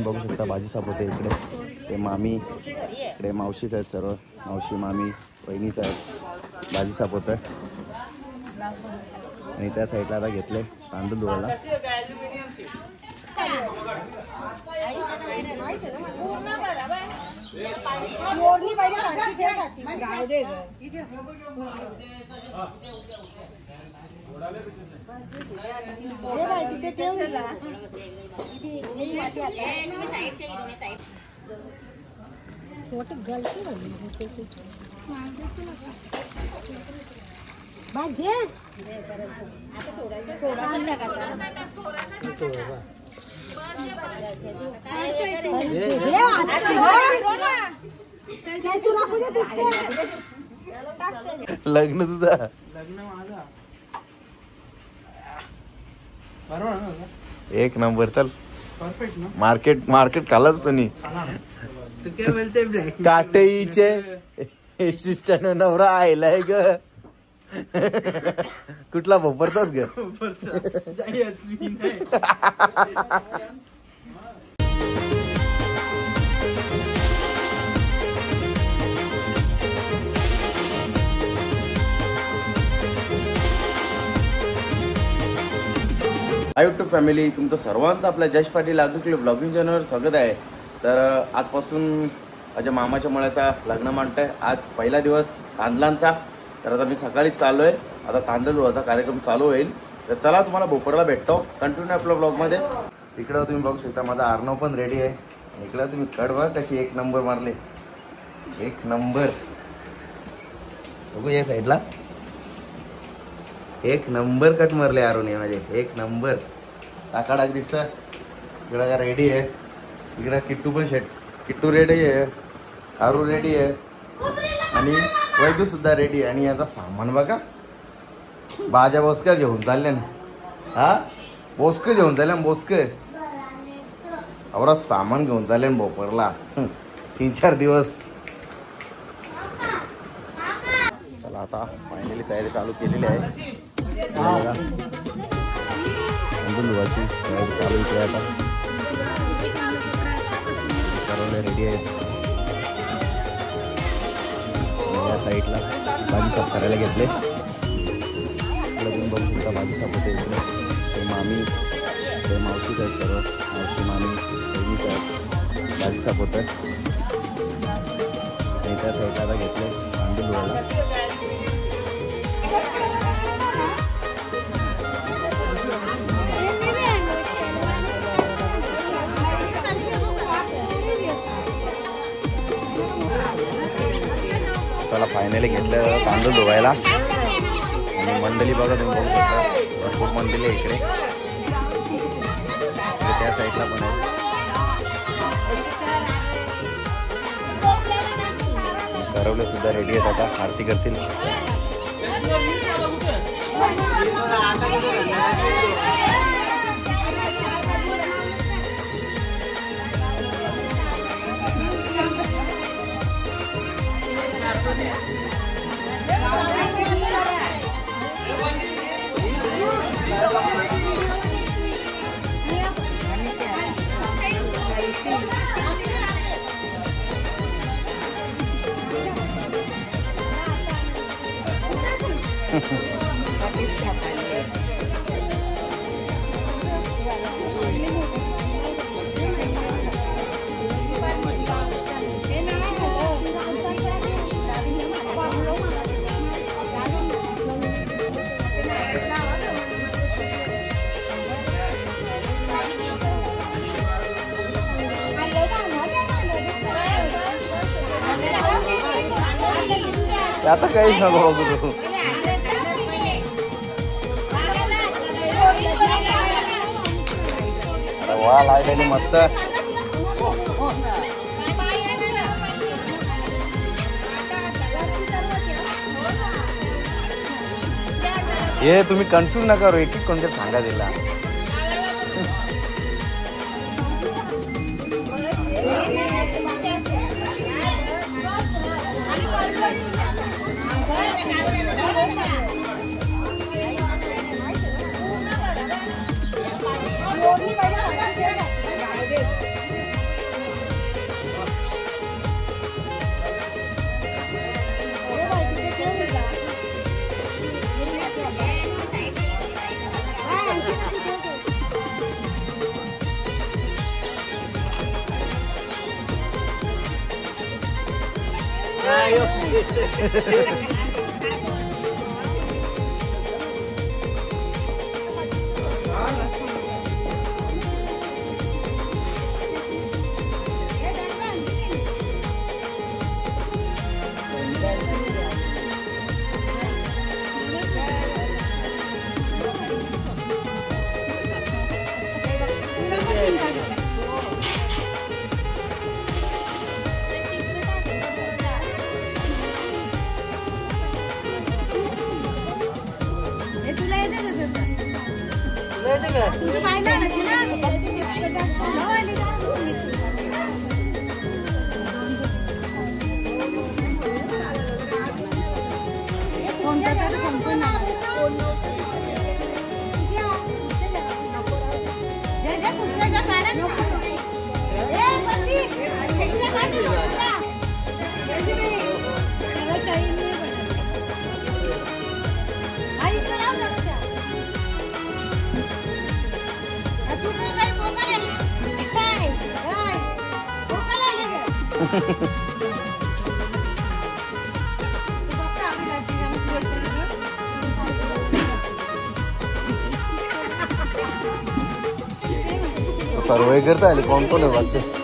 तुम्ही बघू शकता भाजी साप होते इकडे. ते मामी इकडे मावशीच आहेत, सर्व मावशी मामी बहिणीच आहेत. भाजी साप होतं आणि त्या साईडला आता घेतले तांदूळ धुवायला. लग्न तुझा एक नंबर. चल मार्केट मार्केट खालाच तुम्ही काटेईचे शिष्टान नवरा आयलाय ग. कुठला भोपरचाच ग. यूट्यूब फॅमिली, तुमचं सर्वांचं आपल्या जश पाटील लाडू ब्लॉगिंग चॅनलवर स्वागत आहे. तर आजपासून माझ्या मामाच्या मुलाचा लग्न मांडतंय. आज पहिला दिवस तांदळांचा. तर आता मी सकाळीच चालू आहे. आता तांदूळ धुवायचा कार्यक्रम चालू होईल. तर चला तुम्हाला भोपरला भेटतो. कंटिन्यू आपल्या ब्लॉगमध्ये. इकडं तुम्ही बघू शकता माझा आर्नव पण रेडी आहे. इकडं तुम्ही कट बघा कशी एक नंबर मारले. एक नंबर. बघू या साईडला एक नंबर कट मारले आरुने माझे. एक नंबर टाकाडाक दिसत. इकडं रेडी आहे. इकडं किट्टू पण किट्टू रेडी आहे. आरू रेडी आहे आणि वैदू सुद्धा रेडी आहे. आणि याचा सामान बघा. भाज्या बोसका घेऊन चालल्या ना. हा बोसक घेऊन चालल्या बोसक. औरा सामान घेऊन चालले भोपरला 3-4 दिवस. चला आता फायनली तयारी चालू केलेली आहे. धुवायची तयारी चालू इकडे. आता सर्व रेडी आहेत. या साईडला भाजी साफ करायला घेतले. इकडे तुम्ही बघू शकता भाजी साफ होते इकडे. ते मामी ते मावशीच आहेत, सर्व मावशी मामी बहिणीच आहेत. भाजी साफ होतं आणि त्या साईडला आता घेतले तांदूळ धुवायला. चला फायनली घेतलं तांदूळ धुवायला. आणि मंडळी बघा तुम्ही बघू शकता भरपूर मंडळी आहे इकडे. त्या साईडला पण आहे. करवले सुद्धा रेडी आहेत. आता आरती करतील. आता काहीच नको बघू तू. वा लायलेली मस्त. हे तुम्ही कन्फ्यूज नका करू. एक एक कोणतरी सांगा दिला. सर्वे करता आले कोण कोण आहे वाटतं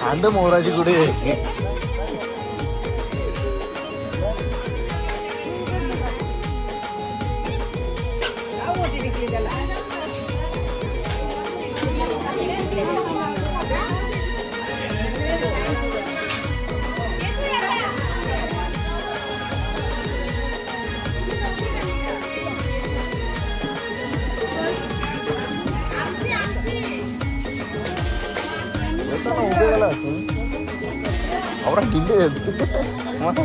अंड मोराची कुठे orang gede mana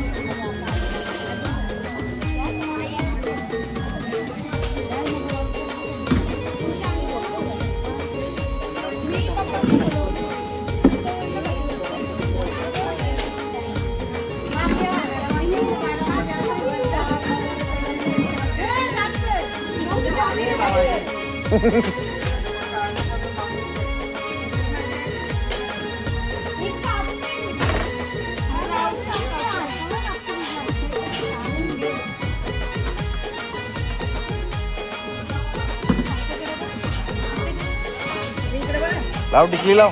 लाव टिकली लाव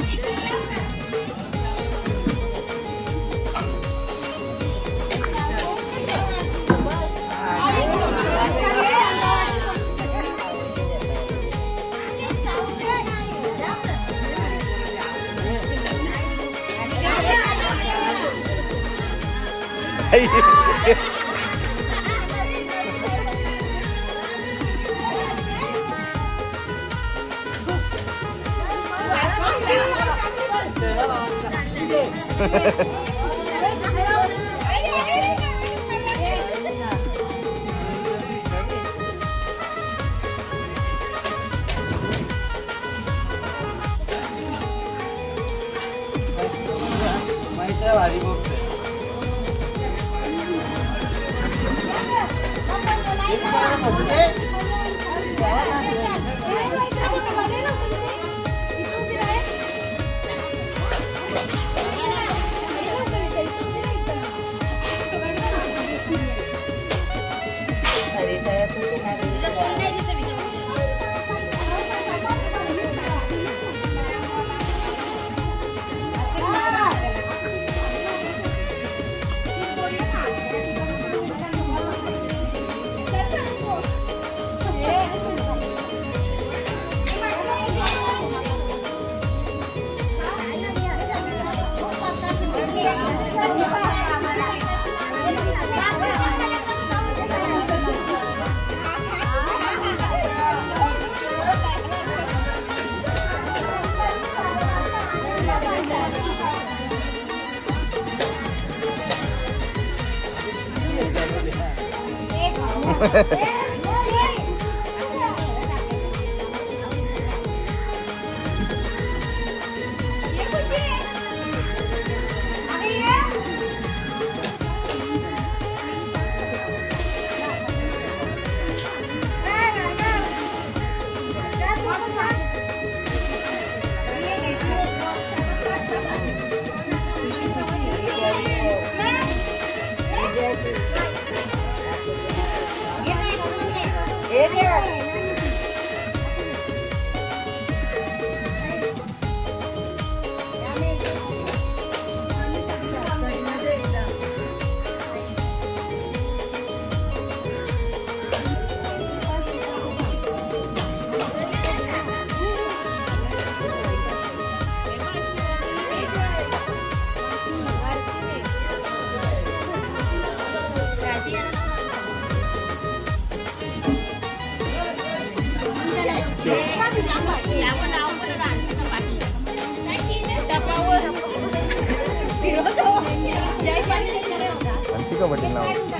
का बटन लाव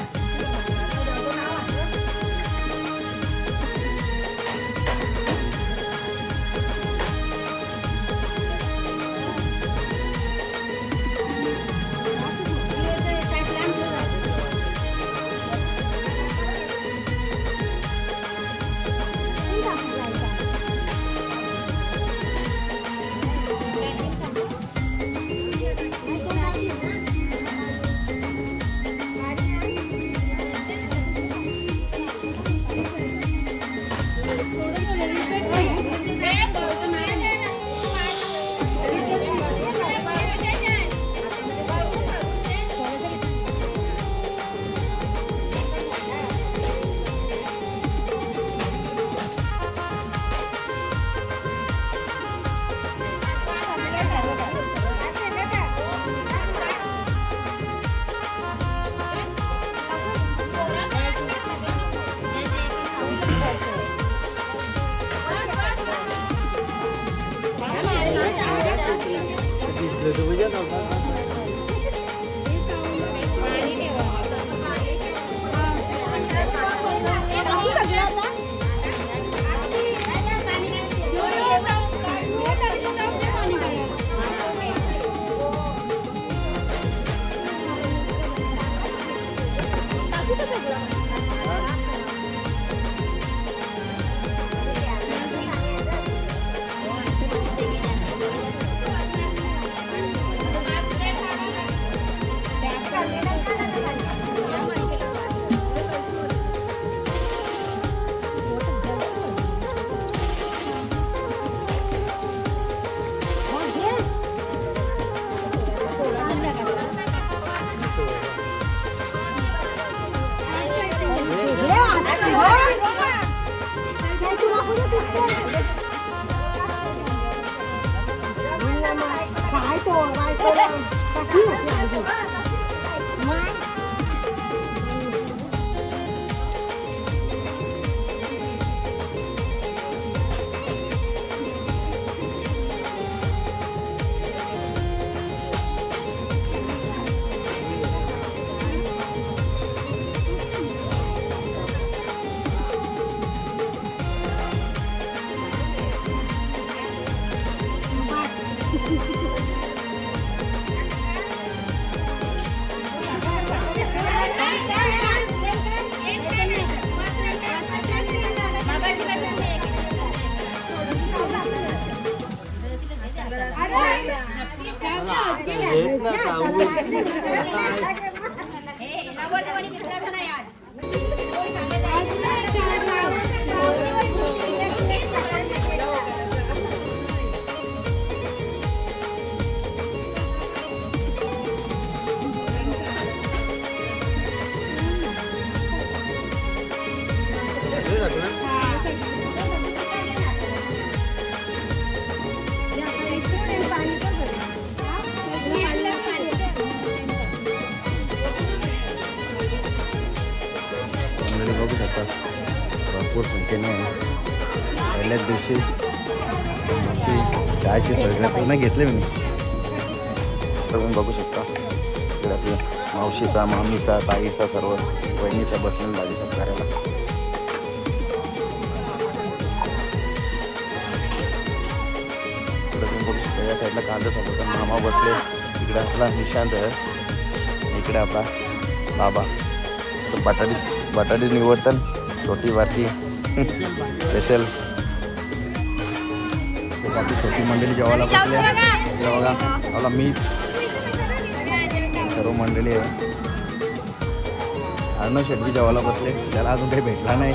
भरपूर संख्येने पहिल्याच दिवशी चहाची पूर्ण घेतले मी तर तुम्ही बघू शकता इकडे आपल्या मावशीचा मामीचा ताईचा सर्व वहिनी साहेब बसले भाजी साहेब करायला. इकडे तुम्ही बघू शकता या साईडला कांदा सोबत मामा बसले. इकडे आपला निशांत आहे, इकडे आपला बाबा. बटाटी निवडतात छोटी वाटी स्पेशल. बाकी छोटी मंडळी जेवायला बसले. इकडे बघा आपला मी सर्व मंडळी आहे. अर्णव शेट्टी जेवायला बसले, त्याला अजून काही भेटला नाही.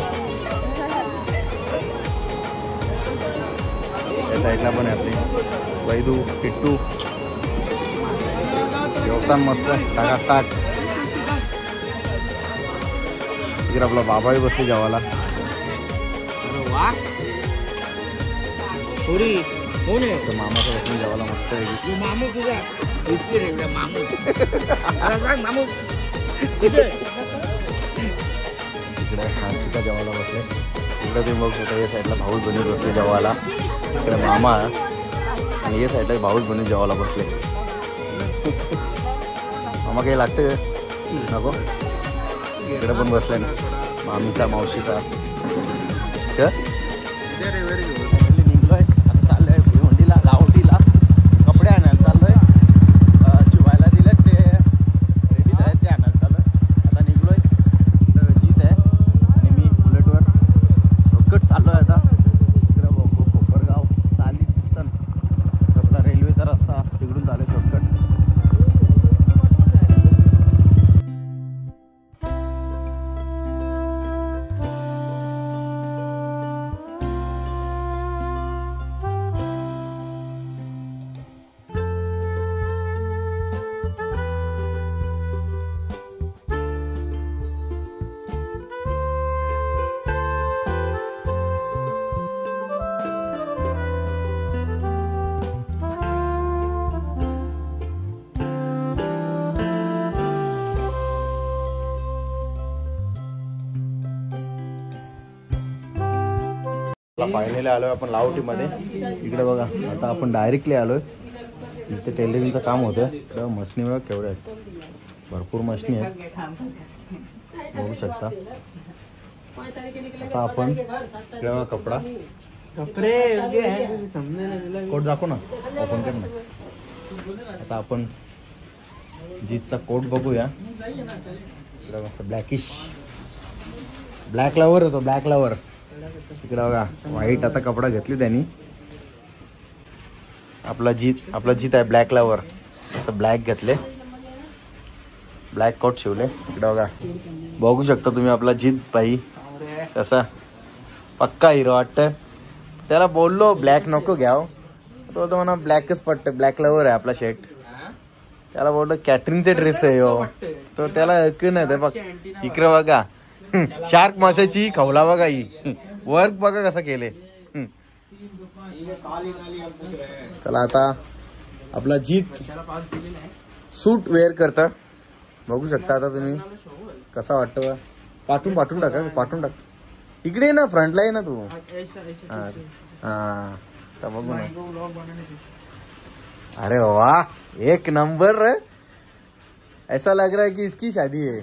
त्या साईडला पण आहे आपली वैदू किट्टू जेवता मस्त टाक. इकडे आपला बाबाही बसले जेवायला. मामाचं बसले जेवायला मस्त इकडे हांसिका जेवायला बसले. इकडे तुम्ही बघू शकता या साईडला भाऊच बहिणी बसले जेवायला. इकडे मामा आणि या साईडला भाऊच बहिणी जेवायला बसले. मामा काही लागतं नको. इकडे पण बसले ना मामीचा मावशीचा. निघलोय आता चाललोय भिवंडीला लावडीला कपडे आणायला चाललोय. शिवायला दिलेत ते रेडी आहेत ते आणायला चाललोय. आता निघलोय जीत आहे आणि मी बुलेटवर शॉर्टकट चाललोय आता. इकडं कोपरगाव चाली दिसतं आपला रेल्वेचा रस्ता तिकडून चालू शॉर्टकट. फायनली आलोय आपण लावटीमध्ये. इकडे बघा आता आपण डायरेक्टली आलोय. इथे टेलरिंगचं काम होतं. इकडं मशनी बघा केवढ्या आहेत, भरपूर मशनी आहेत बघू शकता. आता आपण इकडे बघा कपडा कोट दाखव ना ओपन कर ना. आता आपण जीतचा कोट बघूया. इकडे मस्त ब्लॅकिश ब्लॅक लवर होतो ब्लॅक लवर. इकडे बघा व्हाईट आता कपडा घेतली त्यांनी. आपला जीत आहे ब्लॅक लवर. असं ब्लॅक घेतले, ब्लॅक कोट शिवले. इकडे बघा बघू शकता तुम्ही आपला जीत भाई कसा पक्का हिरो वाटतं. त्याला बोललो ब्लॅक नको घ्याव, तो म्हणा ब्लॅकच पडतं. ब्लॅक लवर आहे आपला शर्ट. त्याला बोललो कॅटरिंगचे ड्रेस आहे हो, तो त्याला ऐकून नाही. बघ इकडे बघा शार्क माशाची खवला बघा. ही वर्क बघा कसं केले. चला आता आपला जीत सूट वेअर करता बघू शकता. आता तुम्ही कसा वाटतं पाठवून टाक. इकडे ना फ्रंटला आहे ना तू. हा बघू ना. अरे वाह एक नंबर. ऐसा लग रहा है कि इसकी शादी है.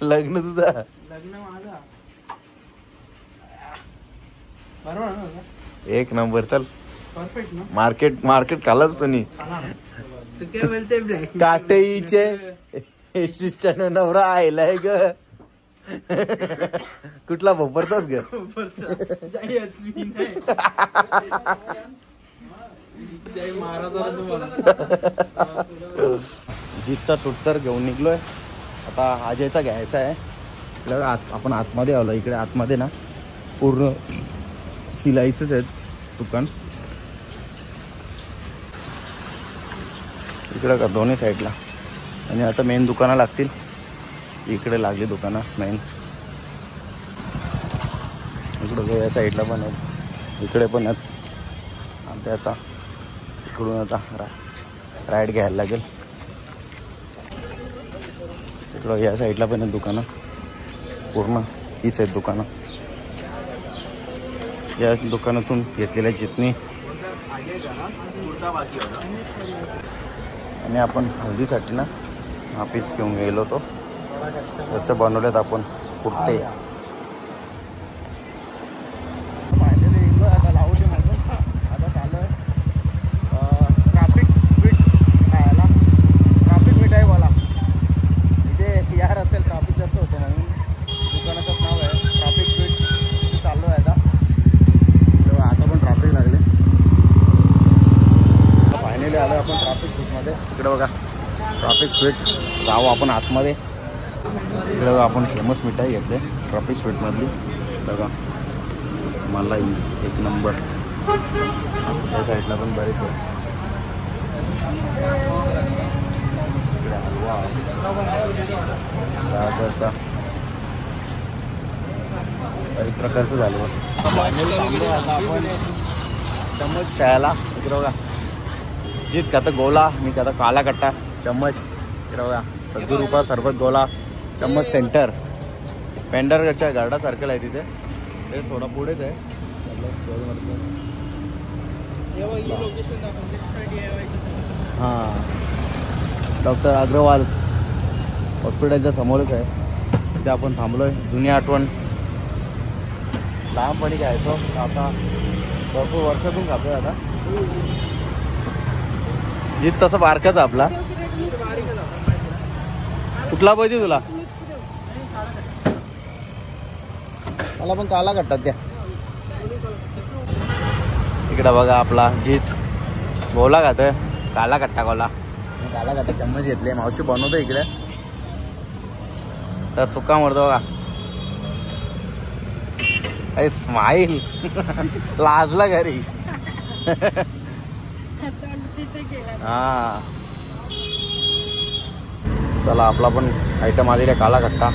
लग्न तुझा एक नंबर. चल मार्केट खालाच तुम्ही. काटेईचे शिष्टान नवरा आयलाय ग. कुठला भोपरताच ग. जीतचा सूट तर घेऊन निघलोय. आता अजयचा घ्यायचा आहे. आपण आतमध्ये आलो. इकडे आतमध्ये ना पूर्ण शिलाईचंच आहेत दुकान. इकडं का दोन्ही साईडला. आणि आता मेन दुकानं लागतील. इकडे लागली दुकानं मेन. इकडं या साईडला पण आहेत, इकडे पण आहेत. आमच्या आता इकडून आता राईड घ्यायला लागेल. इकडं या साईडला पण आहेत दुकानं. पूर्ण हीच आहेत दुकानं. या दुकानातून घेतलेल्या जितनी. आणि आपण हळदीसाठी ना हा पीस घेऊन गेलो तो त्याचं बनवलेत आपण कुर्ते. आता लावते माझं आता चालू आहे ट्रॅफिक स्वीट खायला. ट्रॅफिक मिठाई बोला इथे यार असेल ट्रॅफिक जास्त होतं म्हणून दुकानाचंच नाव आहे ट्रॅफिक स्वीट. चाललो आहे आता तेव्हा आता पण ट्रॅफिक लागले. फायनली आलो आपण ट्रॅफिक स्वीटमध्ये. इकडे बघा ट्रॅफिक स्वीट. जाऊ आपण आतमध्ये. इकडे बघा आपण फेमस मिठाई घेतले ट्रॅफिक स्वीटमधली. बघा मलाई एक नंबर. या साईडला पण बरेच आहे. इकडे हलवा गाजरचा काही प्रकारचं झालं. आता आपण चम्मच खेळायला. इकडे बघा जीत खाता गोला मी खाता काला कट्टा चम्मच. इकडे बघा 70 रुपये सरबत गोला चम्मच सेंटर. पेंडरगडच्या गार्डा सर्कल आहे तिथे. ते थोडा पुढेच आहे. हां डॉक्टर अग्रवाल हॉस्पिटलच्या समोरच आहे. तिथे आपण थांबलोय. जुनी आठवण लहानपणी घ्यायचो आता भरपूर वर्षातून खातोय. आता जीत तसं बारकाच आपला. कुठला पाहिजे तुला? मला पण काला कट्टात द्या. इकडे बघा आपला जीत गोला खातोय काला कट्टा गोला. काला कट्टा चम्मच घेतले. मावशी बनवतो इकडे तर सुका मरतो बघा. अरे स्माईल लाजला घरी. हा चला आपला पण आयटम आलेला काला कट्टा.